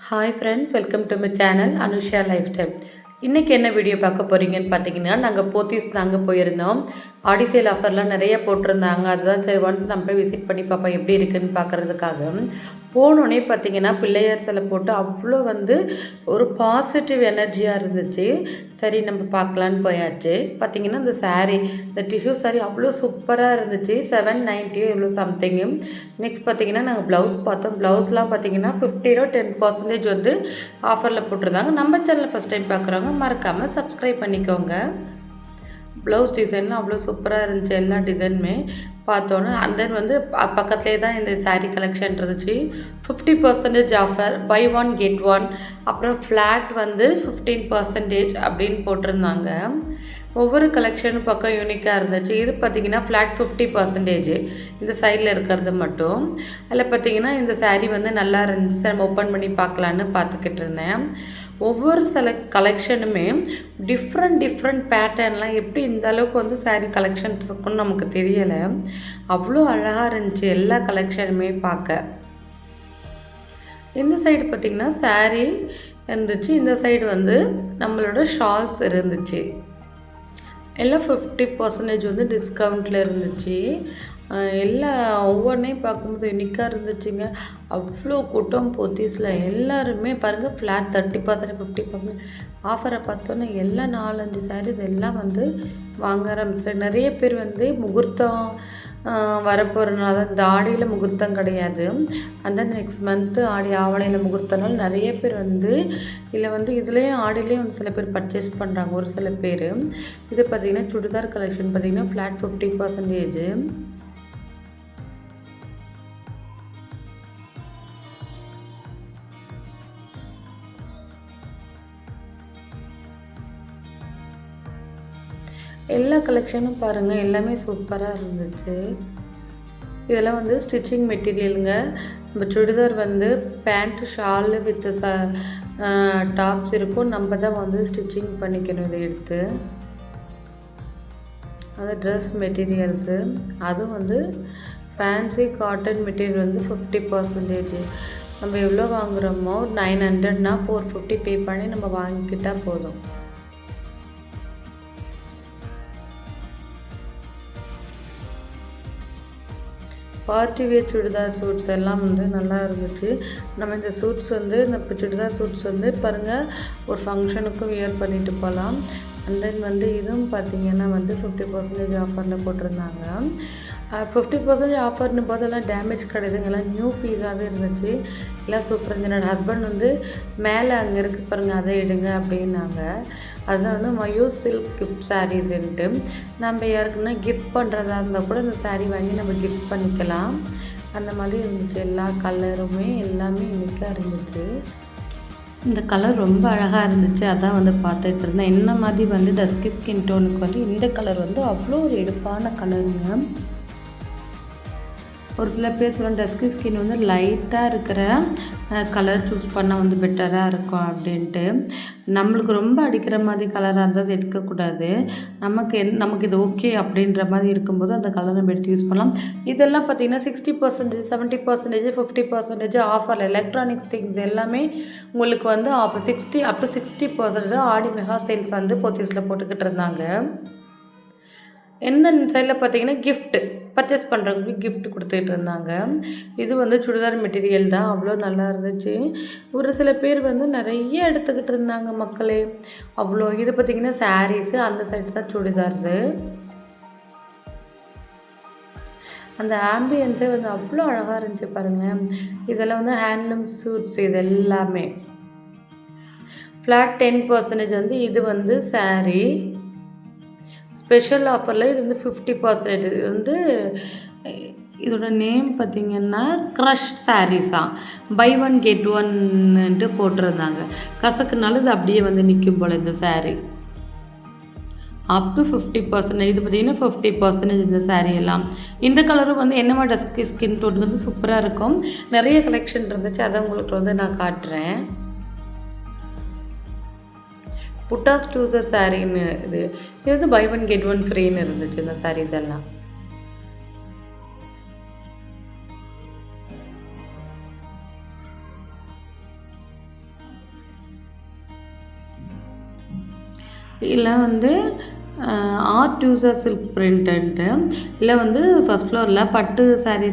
Hi friends, welcome to my channel Anusha life time. இன்றைக்கி என்ன video பார்க்க போகிறீங்கன்னு பார்த்தீங்கன்னா, நாங்கள் போத்தீஸ் தாங்க போயிருந்தோம். ஆடி சேல் ஆஃபர்லாம் நிறைய போட்டிருந்தாங்க. அதுதான் சரி ஒன்ஸ் நம்ம போய் விசிட் பண்ணி பார்ப்போம் எப்படி இருக்குதுன்னு பார்க்குறதுக்காக போனோடனே பார்த்தீங்கன்னா, பிள்ளையார் சிலை போட்டு அவ்வளோ ஒரு பாசிட்டிவ் எனர்ஜியாக இருந்துச்சு. சரி நம்ம பார்க்கலான்னு போயாச்சு. பார்த்தீங்கன்னா இந்த சாரீ, இந்த டிஷ்யூ சாரீ அவ்வளோ சூப்பராக இருந்துச்சு. 790 எவ்வளோ சம்திங்கு. நெக்ஸ்ட் பார்த்தீங்கன்னா நாங்கள் ப்ளவுஸ் பார்த்தோம். ப்ளவுஸ்லாம் பார்த்தீங்கன்னா 50% ஆஃபரில் போட்டிருந்தாங்க. நம்ம சேனலில் ஃபஸ்ட் டைம் பார்க்குறவங்க மறக்காமல் சப்ஸ்கிரைப் பண்ணிக்கோங்க. ப்ளவுஸ் டிசைன்லாம் அவ்வளோ சூப்பராக இருந்துச்சு. எல்லா டிசைனுமே பார்த்தோன்னே அண்ட் தென் பக்கத்துலேயே தான் இந்த சாரீ கலெக்ஷன் இருந்துச்சு. 50% offer, buy one get one, அப்புறம் ஃப்ளாட் 15% அப்படின்னு போட்டிருந்தாங்க. ஒவ்வொரு கலெக்ஷனும் பக்கம் யூனிக்காக இருந்துச்சு. இது பார்த்திங்கன்னா ஃப்ளாட் 50% இந்த சைடில் இருக்கிறது மட்டும். அதில் பார்த்திங்கன்னா இந்த சாரீ நல்லா இருந்துச்சு. நம்ம ஓப்பன் பண்ணி பார்க்கலான்னு பார்த்துக்கிட்டு இருந்தேன். ஒவ்வொரு சில கலெக்ஷனுமே டிஃப்ரெண்ட் பேட்டர்ன்லாம் எப்படி இந்த அளவுக்கு சாரீ கலெக்ஷன்ஸ் இருக்குன்னு நமக்கு தெரியலை. அவ்வளோ அழகாக இருந்துச்சு எல்லா கலெக்ஷனுமே பார்க்க. இந்த சைடு பார்த்திங்கன்னா சாரீ இருந்துச்சு. இந்த சைடு நம்மளோட ஷால்ஸ் இருந்துச்சு. எல்லாம் 50% டிஸ்கவுண்ட்டில் இருந்துச்சு. எல்லாம் ஒவ்வொன்றையும் பார்க்கும்போது யூனிக்காக இருந்துச்சுங்க. அவ்வளோ கூட்டம் போத்தீஸில். எல்லாருமே பாருங்கள் ஃப்ளாட் 30% 50% ஆஃபரை பார்த்தோன்னே எல்லாம் 4-5 சாரீஸ் எல்லாம் வாங்க ஆரம்பிச்சு. நிறைய பேர் முகூர்த்தம் வரப்போகிறனால தான். இந்த ஆடியில் முகூர்த்தம் கிடையாது. அந்த நெக்ஸ்ட் மந்த்து ஆடி ஆவணியில் முகூர்த்தனால நிறைய பேர் இதில் இதுலேயும் ஆடிலேயும் சில பேர் பர்ச்சேஸ் பண்ணுறாங்க. ஒரு சில பேர் இது பார்த்திங்கன்னா சுடிதார் கலெக்ஷன் பார்த்திங்கன்னா ஃப்ளாட் 50%. எல்லா கலெக்ஷனும் பாருங்கள், எல்லாமே சூப்பராக இருந்துச்சு. இதெல்லாம் ஸ்டிச்சிங் மெட்டீரியலுங்க. நம்ம churidar pant shawl with tops இருக்கும். நம்ம தான் ஸ்டிச்சிங் பண்ணிக்கணும். இதை எடுத்து அது ட்ரெஸ் மெட்டீரியல்ஸு. அதுவும் ஃபேன்சி காட்டன் மெட்டீரியல் 50%. நம்ம எவ்வளோ வாங்குகிறோமோ 900னா 450 பே பண்ணி நம்ம வாங்கிக்கிட்டால் போதும். பார்ட்டி வேர் சுடிதார் சூட்ஸ் எல்லாம் நல்லா இருந்துச்சு. நம்ம இந்த சூட்ஸ் இந்த சுடிதார் சூட்ஸ் பாருங்கள், ஒரு ஃபங்க்ஷனுக்கும் வியர் பண்ணிட்டு போகலாம். அண்ட் தென் இதுவும் பார்த்திங்கன்னா 50% ஆஃபரில் போட்டிருந்தாங்க. 50% ஆஃபர்னு போதெல்லாம் டேமேஜ் கிடையாதுங்க. எல்லாம் நியூ பீஸாகவே இருந்துச்சு. எல்லாம் சூப்பராக இருந்துச்சு. என்னோடய ஹஸ்பண்ட் மேலே அங்கே இருக்குது பாருங்கள், அதை எடுங்க அப்படின்னாங்க. அதுதான் மயூர் சில்க் கிஃப்ட் சாரீஸ்ன்ட்டு. நம்ம யாருக்குன்னா கிஃப்ட் பண்ணுறதா இருந்தால் கூட இந்த சாரீ வாங்கி நம்ம கிஃப்ட் பண்ணிக்கலாம். அந்த மாதிரி இருந்துச்சு. எல்லா கலருமே எல்லாமே யூனிக்காக இருந்துச்சு. இந்த கலர் ரொம்ப அழகாக இருந்துச்சு. அதான் பார்த்துட்டு இருந்தேன். என்ன மாதிரி டஸ்கி ஸ்கின் டோனுக்கு இந்த கலர் அவ்வளோ ஒரு எடுப்பான கலருங்க. ஒரு சில பேர் சொல்லுவாங்க டஸ்கி ஸ்கின் லைட்டாக இருக்கிற கலர் சூஸ் பண்ணால் பெட்டராக இருக்கும் அப்படின்ட்டு. நம்மளுக்கு ரொம்ப அடிக்கிற மாதிரி கலராக இருந்தால் எடுக்கக்கூடாது. நமக்கு இது ஓகே அப்படின்ற மாதிரி இருக்கும்போது அந்த கலர் நம்ம எடுத்து யூஸ் பண்ணலாம். இதெல்லாம் பார்த்திங்கன்னா 60%, 70%, 50% ஆஃபரில் எலக்ட்ரானிக்ஸ் திங்ஸ் எல்லாமே உங்களுக்கு ஆஃபர் 60% ஆடி மெகா சேல்ஸ் போத்தீஸில் போட்டுக்கிட்டு இருந்தாங்க. எந்த சைடில் பார்த்தீங்கன்னா கிஃப்ட்டு பர்ச்சேஸ் பண்ணுறவங்களுக்கு கிஃப்ட் கொடுத்துட்டு இருந்தாங்க. இது சுடிதார் மெட்டீரியல் தான். அவ்வளோ நல்லா இருந்துச்சு. ஒரு சில பேர் நிறைய எடுத்துக்கிட்டு இருந்தாங்க மக்களே. அவ்வளோ இது பார்த்திங்கன்னா சாரீஸு, அந்த சைடு தான் சுடிதார்ஸு. அந்த ஆம்பியன்ஸே அவ்வளோ அழகாக இருந்துச்சு பாருங்கள். இதெல்லாம் ஹேண்ட்லூம் சூட்ஸ். இது எல்லாமே ஃப்ளாட் 10%. இது சாரீ ஸ்பெஷல் ஆஃபரில் இது 50%. இது இதோட நேம் பார்த்திங்கன்னா க்ரஷ் சாரீஸா, பை ஒன் கெட் ஒன்ட்டு போட்டிருந்தாங்க. கசக்குனாலும் இது அப்படியே நிற்கும் போல் இந்த சாரீ. Up to 50%. இது பார்த்திங்கன்னா 50% இந்த சாரீ எல்லாம். இந்த கலரும் என்னமா டஸ்கி ஸ்கின் டோன் சூப்பராக இருக்கும். நிறைய கலெக்ஷன் இருந்துச்சு. அதை உங்களுக்கு நான் காட்டுறேன். புட்டாஸ் டூசர் சாரின்னு இது பை ஒன் கெட் ஒன் ஃப்ரீன்னு இருந்துச்சு இந்த சாரீஸ் எல்லாம். இல்லை வந்து ஆர்ட் யூசர் சில்க் பிரிண்ட்டு, இல்லை வந்து ஃபஸ்ட் ஃப்ளோரில் பட்டு சாரீ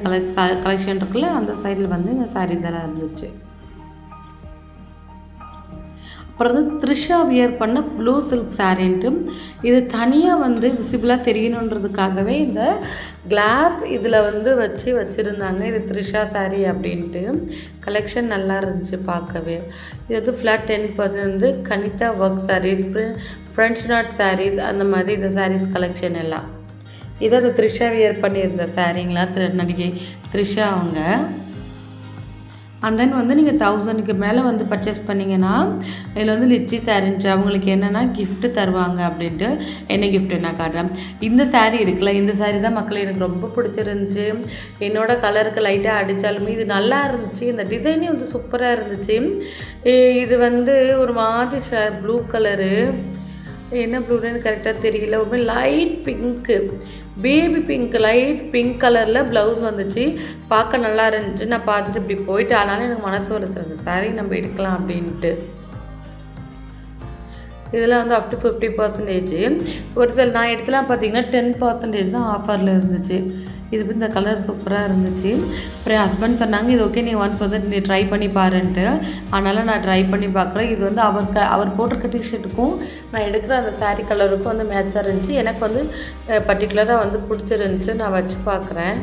கலெக்ஷன் இருக்குல்ல, அந்த சைடில் வந்து இந்த சாரீஸ் எல்லாம் இருந்துச்சு. அப்புறம் வந்து த்ரிஷா வியர் பண்ண ப்ளூ சில்க் சாரீன்ட்டு, இது தனியாக வந்து விசிபிளாக தெரியணுன்றதுக்காகவே இந்த கிளாஸ் இதில் வந்து வச்சுருந்தாங்க. இது த்ரிஷா சாரீ அப்படின்ட்டு. கலெக்ஷன் நல்லா இருந்துச்சு பார்க்கவே. இது வந்து ஃப்ளாட் 10% வந்து கனிதா work sarees, French knot sarees, அந்த மாதிரி இந்த சாரீஸ் கலெக்ஷன் எல்லாம். இதை அந்த த்ரிஷா வியர் பண்ணியிருந்த சாரீங்களா, நடிகை த்ரிஷா அவங்க. அண்ட் தென் வந்து நீங்கள் 1000க்கு மேலே வந்து பர்ச்சேஸ் பண்ணிங்கன்னா இதில் வந்து லிச்சி சாரீன்ட்டு அவங்களுக்கு என்னென்னா கிஃப்ட்டு தருவாங்க அப்படின்ட்டு. என்ன கிஃப்ட்டு நான் காட்டுறேன். இந்த சாரீ இருக்குல்ல, இந்த சாரீ தான் மக்கள் எனக்கு ரொம்ப பிடிச்சிருந்துச்சி. என்னோடய கலருக்கு லைட்டாக அடித்தாலுமே இது நல்லா இருந்துச்சு. இந்த டிசைனே வந்து சூப்பராக இருந்துச்சு. இது வந்து ஒரு மாதிரி ப்ளூ கலரு, என்ன ப்ளூன்னு கரெக்டாக தெரியல, ஒரு மாதிரி light pink, baby pink, light pink கலரில் ப்ளவுஸ் வந்துச்சு. பார்க்க நல்லா இருந்துச்சு. நான் பார்த்துட்டு இப்படி போயிட்டு, ஆனாலும் எனக்கு மனசு வருது சாரீ நம்ம எடுக்கலாம் அப்படின்ட்டு. இதெல்லாம் வந்து அப் டு 50%. ஒரு சில நான் எடுத்துலாம் பார்த்தீங்கன்னா 10% தான் ஆஃபரில் இருந்துச்சு. இது இந்த கலர் சூப்பராக இருந்துச்சு. அப்புறம் என் ஹஸ்பண்ட் சொன்னாங்க, இது ஓகே நீ ஒன்ஸ் வந்து நீ ட்ரை பண்ணி பாருன்ட்டு. அதனால் நான் ட்ரை பண்ணி பார்க்குறேன். இது வந்து அவர் போட்டிருக்க டிஷர்ட்டுக்கும் நான் எடுக்கிற அந்த சாரீ கலருக்கும் வந்து மேட்சாக இருந்துச்சு. எனக்கு வந்து பர்டிகுலராக வந்து பிடிச்சிருந்துச்சு. நான் வச்சு பார்க்குறேன்.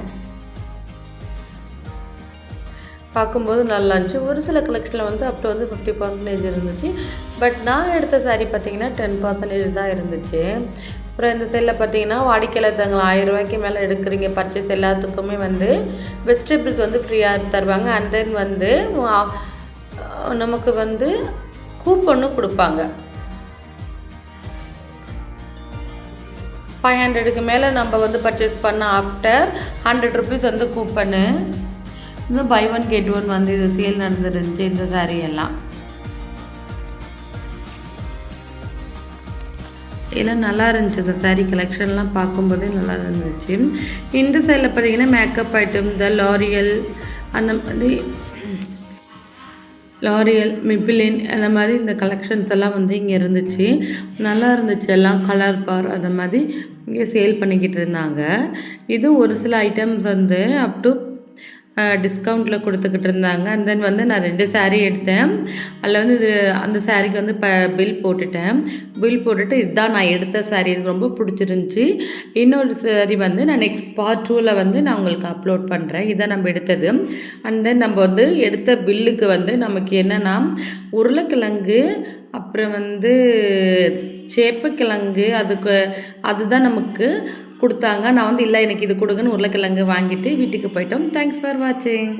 பார்க்கும்போது நல்லா இருந்துச்சு. ஒரு சில கலெக்ஷனில் வந்து அப் டு வந்து 50% இருந்துச்சு. பட் நான் எடுத்த சாரீ பார்த்திங்கன்னா 10% தான் இருந்துச்சு. அப்புறம் இந்த சைடில் பார்த்தீங்கன்னா வாடிக்கையாளர் தங்கள் 1000 ரூபாய்க்கு மேலே எடுக்கிறீங்க பர்ச்சேஸ் எல்லாத்துக்குமே வந்து வெஜிடபிள்ஸ் வந்து ஃப்ரீயாக தருவாங்க. அண்ட் தென் வந்து நமக்கு வந்து கூப்பனும் கொடுப்பாங்க. 500க்கு மேலே நம்ம வந்து பர்ச்சேஸ் பண்ண ஆஃப்டர் 100 ருபீஸ் வந்து கூப்பனு. இன்னும் பை ஒன் கெட் ஒன் வந்து இது சேல் நடந்துருந்துச்சு இந்த சாரீ எல்லாம். எல்லாம் நல்லா இருந்துச்சு. இந்த சாரீ கலெக்ஷன்லாம் பார்க்கும்போதே நல்லா இருந்துச்சு. இந்த சைடில் பார்த்தீங்கன்னா மேக்கப் ஐட்டம், இந்த லாரியல், அந்த மாதிரி லாரியல், மிபிலின், அந்த மாதிரி இந்த கலெக்ஷன்ஸ் எல்லாம் வந்து இங்கே இருந்துச்சு. நல்லா இருந்துச்சு. எல்லாம் கலர் பார் அந்த மாதிரி இங்கே சேல் பண்ணிக்கிட்டு இருந்தாங்க. இதுவும் ஒரு சில ஐட்டம்ஸ் வந்து அப் டு டிஸ்கவுண்ட்டில் கொடுத்துக்கிட்டு இருந்தாங்க. அண்ட் தென் வந்து நான் 2 சாரீ எடுத்தேன். அதில் வந்து இது அந்த சாரீக்கு வந்து பில் போட்டுட்டேன். பில் போட்டுட்டு இதுதான் நான் எடுத்த சாரீ, எனக்கு ரொம்ப பிடிச்சிருந்துச்சி. இன்னொரு சாரீ வந்து நான் நெக்ஸ்ட் பார்ட் 2ல் வந்து நான் உங்களுக்கு அப்லோட் பண்ணுறேன். இதான் நம்ம எடுத்தது. அண்ட் தென் நம்ம வந்து எடுத்த பில்லுக்கு வந்து நமக்கு என்னென்னா உருளைக்கிழங்கு, அப்புறம் வந்து சேப்பக்கிழங்கு, அதுதான் நமக்கு கொடுத்தாங்க. நான் வந்து இல்லை எனக்கு இது கொடுங்கன்னு உருளைக்கிழங்கு வாங்கிட்டு வீட்டுக்கு போயிட்டோம். தேங்க்ஸ் ஃபார் வாட்சிங்.